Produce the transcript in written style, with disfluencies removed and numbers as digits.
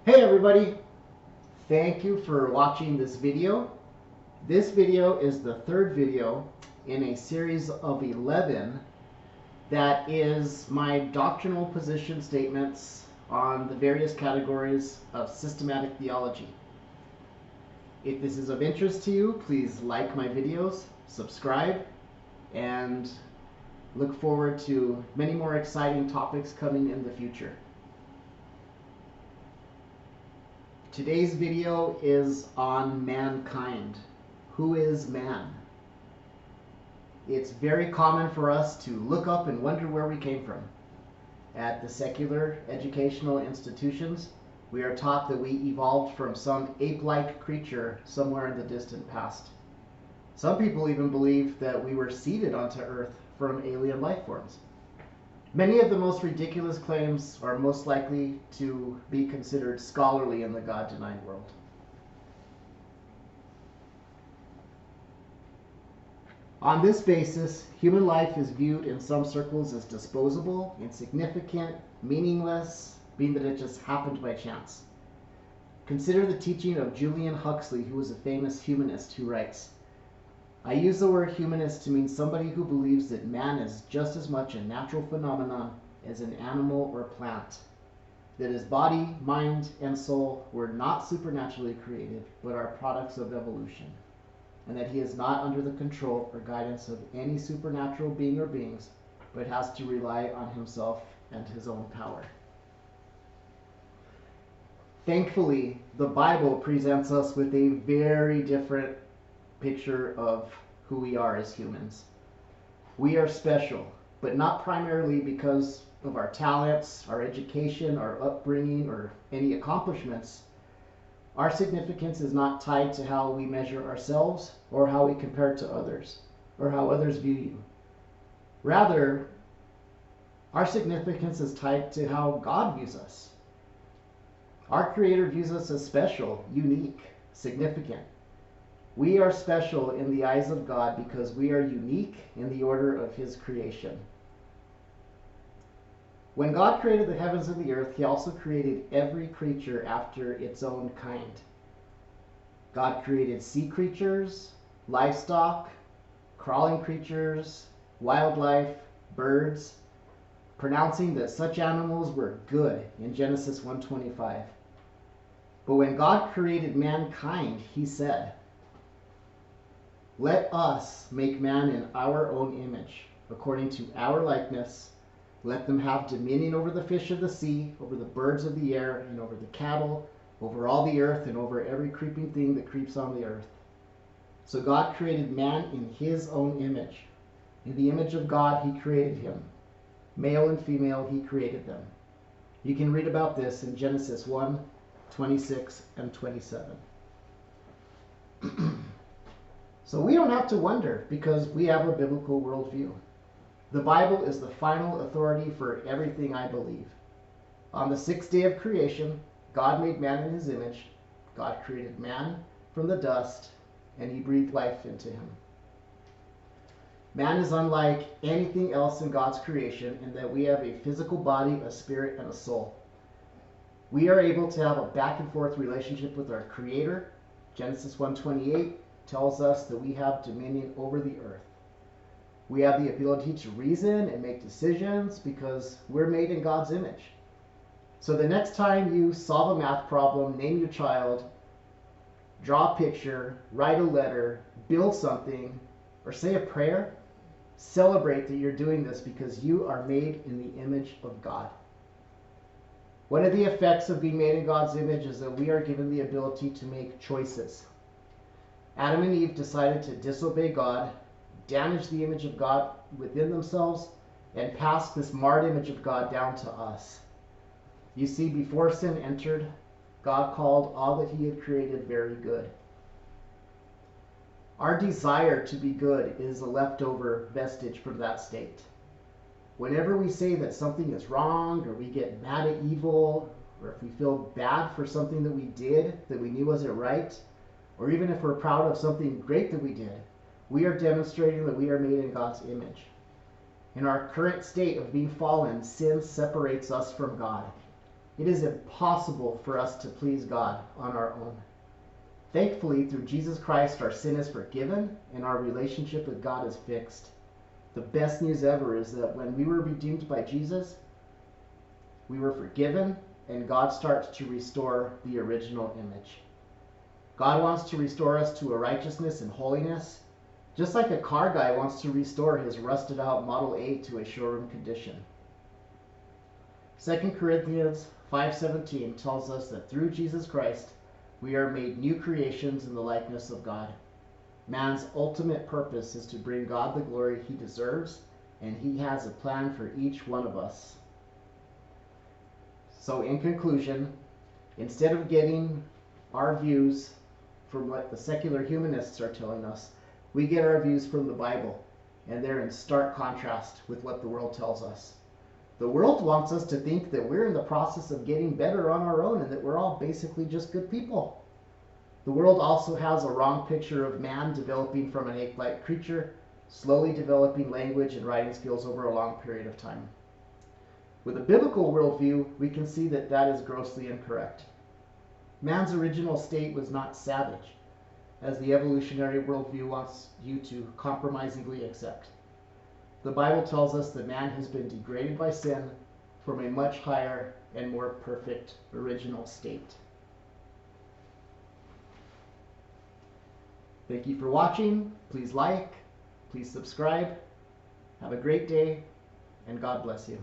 Hey everybody, thank you for watching this video. This video is the third video in a series of 11 that is my doctrinal position statements on the various categories of systematic theology. If this is of interest to you, please like my videos, subscribe, and look forward to many more exciting topics coming in the future. Today's video is on mankind. Who is man? It's very common for us to look up and wonder where we came from. At the secular educational institutions, we are taught that we evolved from some ape-like creature somewhere in the distant past. Some people even believe that we were seeded onto Earth from alien life forms. Many of the most ridiculous claims are most likely to be considered scholarly in the God-denying world. On this basis, human life is viewed in some circles as disposable, insignificant, meaningless, being that it just happened by chance. Consider the teaching of Julian Huxley, who was a famous humanist who writes, "I use the word humanist to mean somebody who believes that man is just as much a natural phenomenon as an animal or plant, that his body, mind, and soul were not supernaturally created, but are products of evolution, and that he is not under the control or guidance of any supernatural being or beings, but has to rely on himself and his own power." Thankfully, the Bible presents us with a very different picture of who we are as humans. We are special, but not primarily because of our talents, our education, our upbringing, or any accomplishments. Our significance is not tied to how we measure ourselves or how we compare to others or how others view you. Rather, our significance is tied to how God views us. Our Creator views us as special, unique, significant. We are special in the eyes of God because we are unique in the order of His creation. When God created the heavens and the earth, He also created every creature after its own kind. God created sea creatures, livestock, crawling creatures, wildlife, birds, pronouncing that such animals were good in Genesis 1:25. But when God created mankind, He said, "Let us make man in our own image, according to our likeness. Let them have dominion over the fish of the sea, over the birds of the air, and over the cattle, over all the earth, and over every creeping thing that creeps on the earth." So God created man in His own image. In the image of God, He created him. Male and female, He created them. You can read about this in Genesis 1:26 and 27. So we don't have to wonder because we have a biblical worldview. The Bible is the final authority for everything I believe. On the sixth day of creation, God made man in His image. God created man from the dust, and He breathed life into him. Man is unlike anything else in God's creation in that we have a physical body, a spirit, and a soul. We are able to have a back and forth relationship with our Creator. Genesis 1:28 tells us that we have dominion over the earth. We have the ability to reason and make decisions because we're made in God's image. So the next time you solve a math problem, name your child, draw a picture, write a letter, build something, or say a prayer, celebrate that you're doing this because you are made in the image of God. One of the effects of being made in God's image is that we are given the ability to make choices. Adam and Eve decided to disobey God, damage the image of God within themselves, and pass this marred image of God down to us. You see, before sin entered, God called all that He had created very good. Our desire to be good is a leftover vestige from that state. Whenever we say that something is wrong, or we get mad at evil, or if we feel bad for something that we did that we knew wasn't right, or even if we're proud of something great that we did, we are demonstrating that we are made in God's image. In our current state of being fallen, sin separates us from God. It is impossible for us to please God on our own. Thankfully, through Jesus Christ, our sin is forgiven and our relationship with God is fixed. The best news ever is that when we were redeemed by Jesus, we were forgiven, and God starts to restore the original image. God wants to restore us to a righteousness and holiness, just like a car guy wants to restore his rusted out Model A to a showroom condition. 2 Corinthians 5:17 tells us that through Jesus Christ, we are made new creations in the likeness of God. Man's ultimate purpose is to bring God the glory he deserves, and he has a plan for each one of us. So in conclusion, instead of getting our views from what the secular humanists are telling us, we get our views from the Bible, and they're in stark contrast with what the world tells us. The world wants us to think that we're in the process of getting better on our own and that we're all basically just good people. The world also has a wrong picture of man developing from an ape-like creature, slowly developing language and writing skills over a long period of time. With a biblical worldview, we can see that that is grossly incorrect. Man's original state was not savage, as the evolutionary worldview wants you to compromisingly accept. The Bible tells us that man has been degraded by sin from a much higher and more perfect original state. Thank you for watching. Please like, please subscribe. Have a great day, and God bless you.